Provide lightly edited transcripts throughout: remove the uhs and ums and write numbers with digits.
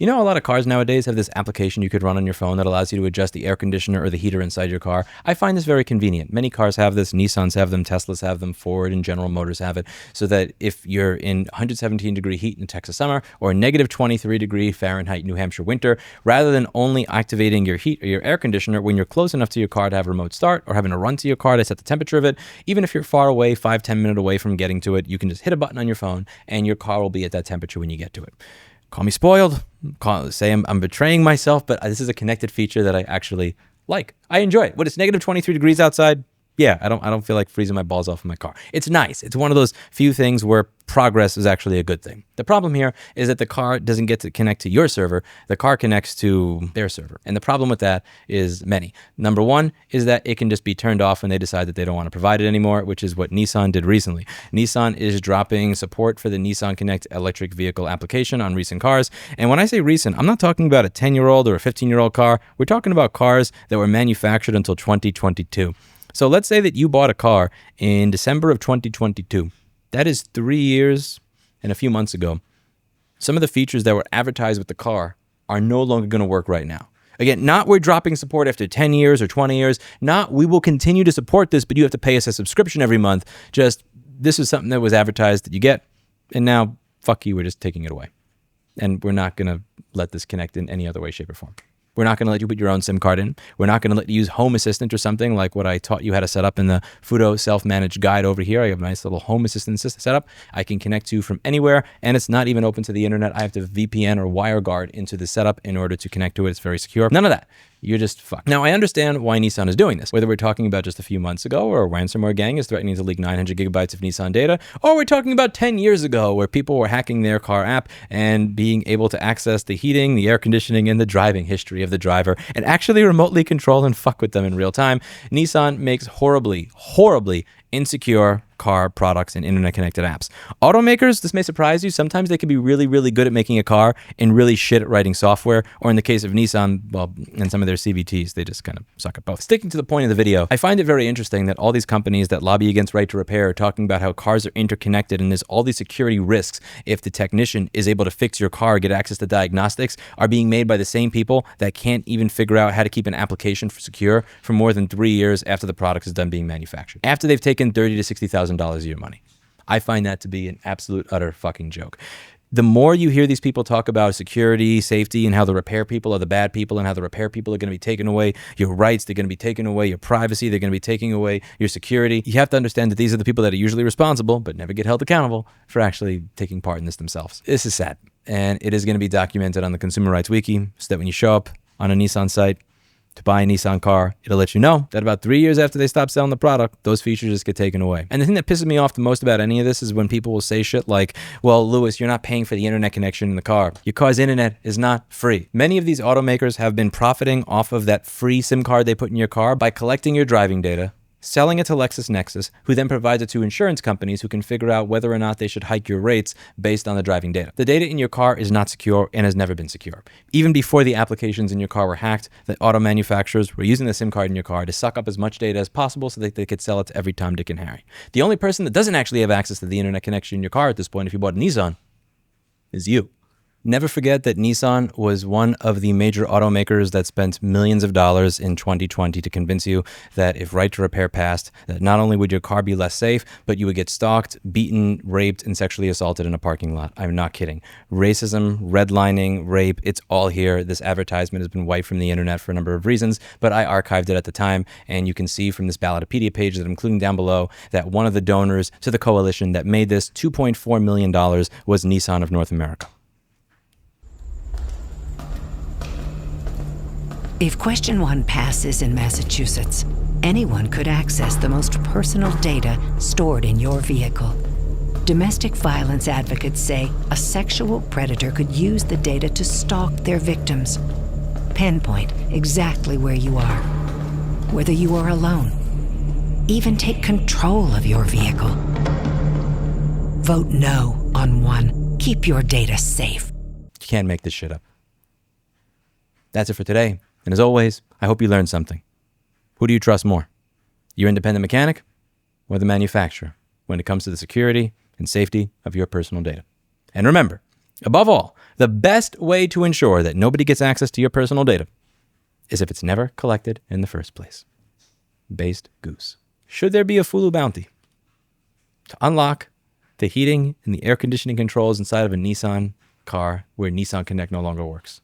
You know, a lot of cars nowadays have this application you could run on your phone that allows you to adjust the air conditioner or the heater inside your car. I find this very convenient. Many cars have this. Nissans have them, Teslas have them, Ford and General Motors have it, so that if you're in 117 degree heat in Texas summer or negative 23 degree Fahrenheit New Hampshire winter, rather than only activating your heat or your air conditioner when you're close enough to your car to have remote start or having to run to your car to set the temperature of it, even if you're far away, 5-10 minutes away from getting to it, you can just hit a button on your phone and your car will be at that temperature when you get to it. Call me spoiled, say I'm betraying myself, but this is a connected feature that I actually like. I enjoy it. When it's negative 23 degrees outside, yeah, I don't feel like freezing my balls off in my car. It's nice. It's one of those few things where progress is actually a good thing. The problem here is that the car doesn't get to connect to your server. The car connects to their server. And the problem with that is many. Number one is that it can just be turned off when they decide that they don't want to provide it anymore, which is what Nissan did recently. Nissan is dropping support for the Nissan Connect electric vehicle application on recent cars. And when I say recent, I'm not talking about a 10-year-old or a 15-year-old car. We're talking about cars that were manufactured until 2022. So let's say that you bought a car in December of 2022. That is 3 years and a few months ago. Some of the features that were advertised with the car are no longer going to work right now. Again, not we're dropping support after 10 years or 20 years. Not we will continue to support this, but you have to pay us a subscription every month. Just this is something that was advertised that you get, and now, fuck you, we're just taking it away. And we're not going to let this connect in any other way, shape, or form. We're not going to let you put your own SIM card in. We're not going to let you use Home Assistant or something like what I taught you how to set up in the Fudo self-managed guide over here. I have a nice little Home Assistant setup I can connect to from anywhere, and it's not even open to the internet. I have to VPN or WireGuard into the setup in order to connect to it. It's very secure. None of that. You're just fucked. Now, I understand why Nissan is doing this, whether we're talking about just a few months ago or a ransomware gang is threatening to leak 900 gigabytes of Nissan data, or we're talking about 10 years ago where people were hacking their car app and being able to access the heating, the air conditioning, and the driving history of the driver and actually remotely control and fuck with them in real time. Nissan makes horribly insecure car products and internet-connected apps. Automakers, this may surprise you, sometimes they can be really, really good at making a car and really shit at writing software, or in the case of Nissan, well, and some of their CVTs, they just kind of suck at both. Sticking to the point of the video, I find it very interesting that all these companies that lobby against right to repair are talking about how cars are interconnected and there's all these security risks if the technician is able to fix your car, get access to diagnostics, are being made by the same people that can't even figure out how to keep an application secure for more than 3 years after the product is done being manufactured. After they've taken $30,000 to $60,000 of your money. I find that to be an absolute, utter fucking joke. The more you hear these people talk about security, safety, and how the repair people are the bad people and how the repair people are going to be taking away your rights, they're going to be taking away your privacy, they're going to be taking away your security, you have to understand that these are the people that are usually responsible but never get held accountable for actually taking part in this themselves. This is sad, and it is going to be documented on the Consumer Rights Wiki so that when you show up on a Nissan site to buy a Nissan car, it'll let you know that about 3 years after they stop selling the product, those features just get taken away. And the thing that pisses me off the most about any of this is when people will say shit like, well, Lewis, you're not paying for the internet connection in the car. Your car's internet is not free. Many of these automakers have been profiting off of that free SIM card they put in your car by collecting your driving data, selling it to LexisNexis, who then provides it to insurance companies who can figure out whether or not they should hike your rates based on the driving data. The data in your car is not secure and has never been secure. Even before the applications in your car were hacked, the auto manufacturers were using the SIM card in your car to suck up as much data as possible so that they could sell it to every Tom, Dick, and Harry. The only person that doesn't actually have access to the internet connection in your car at this point, if you bought a Nissan, is you. Never forget that Nissan was one of the major automakers that spent millions of dollars in 2020 to convince you that if right to repair passed, that not only would your car be less safe, but you would get stalked, beaten, raped, and sexually assaulted in a parking lot. I'm not kidding. Racism, redlining, rape, it's all here. This advertisement has been wiped from the internet for a number of reasons, but I archived it at the time, and you can see from this Ballotpedia page that I'm including down below that one of the donors to the coalition that made this $2.4 million was Nissan of North America. If Question 1 passes in Massachusetts, anyone could access the most personal data stored in your vehicle. Domestic violence advocates say a sexual predator could use the data to stalk their victims, pinpoint exactly where you are, whether you are alone, even take control of your vehicle. Vote no on 1. Keep your data safe. You can't make this shit up. That's it for today. And as always, I hope you learned something. Who do you trust more? Your independent mechanic or the manufacturer when it comes to the security and safety of your personal data? And remember, above all, The best way to ensure that nobody gets access to your personal data is if it's never collected in the first place. Based goose. Should there be a Fulu bounty to unlock the heating and the air conditioning controls inside of a Nissan car where Nissan Connect no longer works?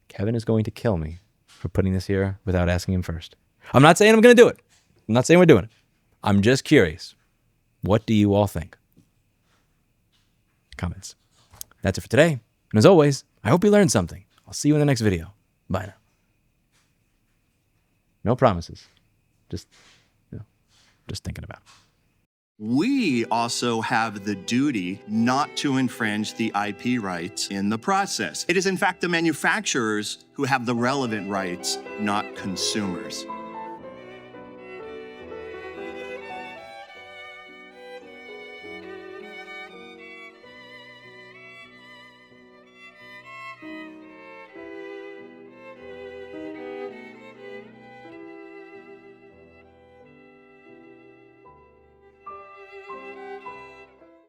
Kevin is going to kill me for putting this here without asking him first. I'm not saying I'm going to do it. I'm not saying we're doing it. I'm just curious. What do you all think? Comments. That's it for today. And as always, I hope you learned something. I'll see you in the next video. Bye now. No promises. Just thinking about it. We also have the duty not to infringe the IP rights in the process. It is in fact the manufacturers who have the relevant rights, not consumers.